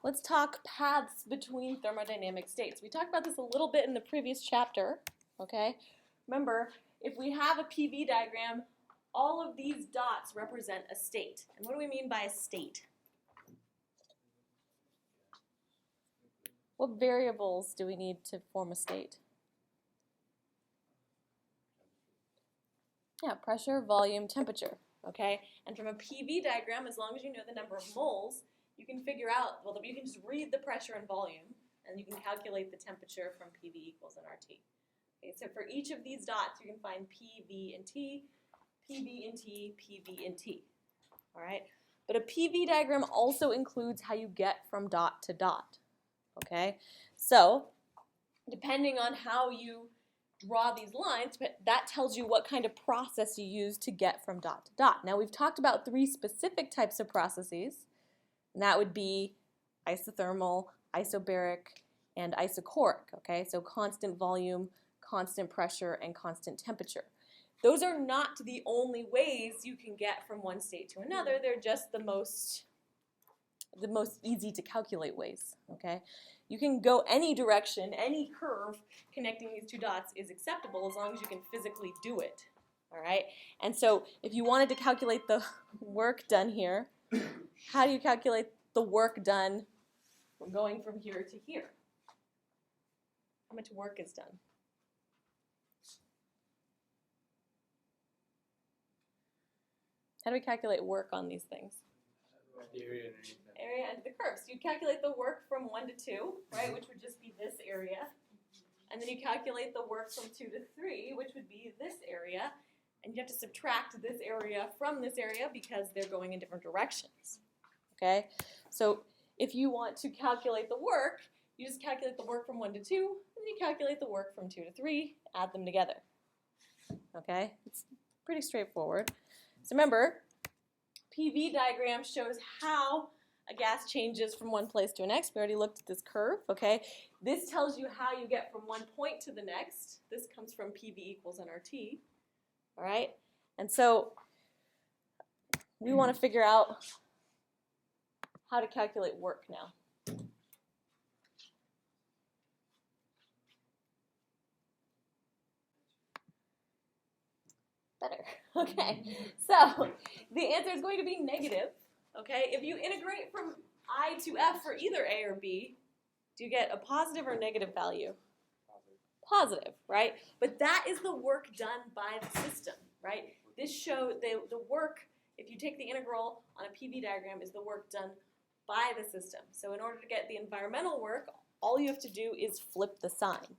let's talk paths between thermodynamic states. We talked about this a little bit in the previous chapter, okay? Remember, if we have a PV diagram, all of these dots represent a state. And what do we mean by a state? What variables do we need to form a state? Yeah, pressure, volume, temperature, okay? And from a PV diagram, as long as you know the number of moles, you can figure out, well, you can just read the pressure and volume, and you can calculate the temperature from PV equals nRT. Okay, so for each of these dots, you can find PV and T, PV and T, PV and T, all right? But a PV diagram also includes how you get from dot to dot, okay? So depending on how you draw these lines, but that tells you what kind of process you use to get from dot to dot. Now we've talked about 3 specific types of processes, and that would be isothermal, isobaric, and isochoric, okay? So constant volume, constant pressure, and constant temperature. Those are not the only ways you can get from one state to another. They're just the most easy to calculate ways, okay? You can go any direction, any curve connecting these 2 dots is acceptable as long as you can physically do it, all right? And so if you wanted to calculate the work done here, how do you calculate the work done from going from here to here? How much work is done? How do we calculate work on these things? Area under the curve. So you calculate the work from 1 to 2, right, which would just be this area. And then you calculate the work from 2 to 3, which would be this area. And you have to subtract this area from this area because they're going in different directions. Okay? So if you want to calculate the work, you just calculate the work from 1 to 2, and you calculate the work from 2 to 3, add them together. Okay? It's pretty straightforward. So remember, PV diagram shows how a gas changes from one place to the next. We already looked at this curve, okay? This tells you how you get from one point to the next. This comes from PV equals nRT, all right? And so we want to figure out how to calculate work now. Better. Okay, so the answer is going to be negative, okay? If you integrate from I to F for either A or B, do you get a positive or negative value? Positive, right? But that is the work done by the system, right? This shows the work, if you take the integral on a PV diagram, is the work done by the system. So in order to get the environmental work, all you have to do is flip the sign.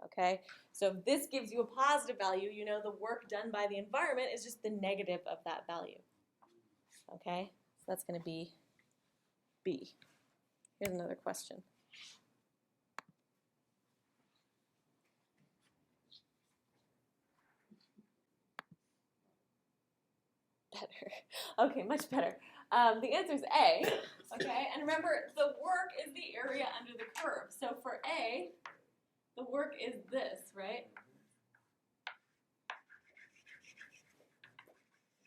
Okay, so if this gives you a positive value, you know the work done by the environment is just the negative of that value. Okay, so that's going to be B. Here's another question. Better. Okay, much better. The answer is A. Okay, and remember the work is the area under the curve. So for A, the work is this, right?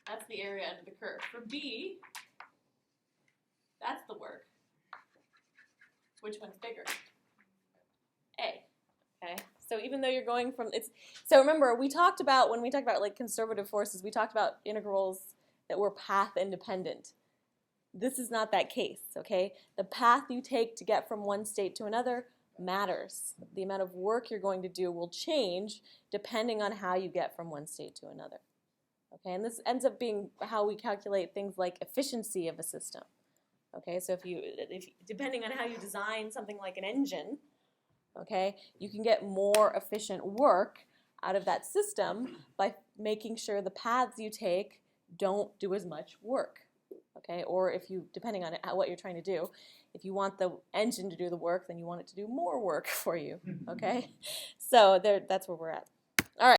That's the area under the curve. For B, that's the work. Which one's bigger? A. Okay. So even though you're going from so remember we talked about when we talked about like conservative forces, we talked about integrals that were path independent. This is not that case, okay? The path you take to get from one state to another matters. The amount of work you're going to do will change depending on how you get from one state to another. Okay, and this ends up being how we calculate things like efficiency of a system. Okay, so if depending on how you design something like an engine, okay, you can get more efficient work out of that system by making sure the paths you take don't do as much work. Okay, or if you, depending on what you're trying to do, if you want the engine to do the work, then you want it to do more work for you. Okay, so that's where we're at.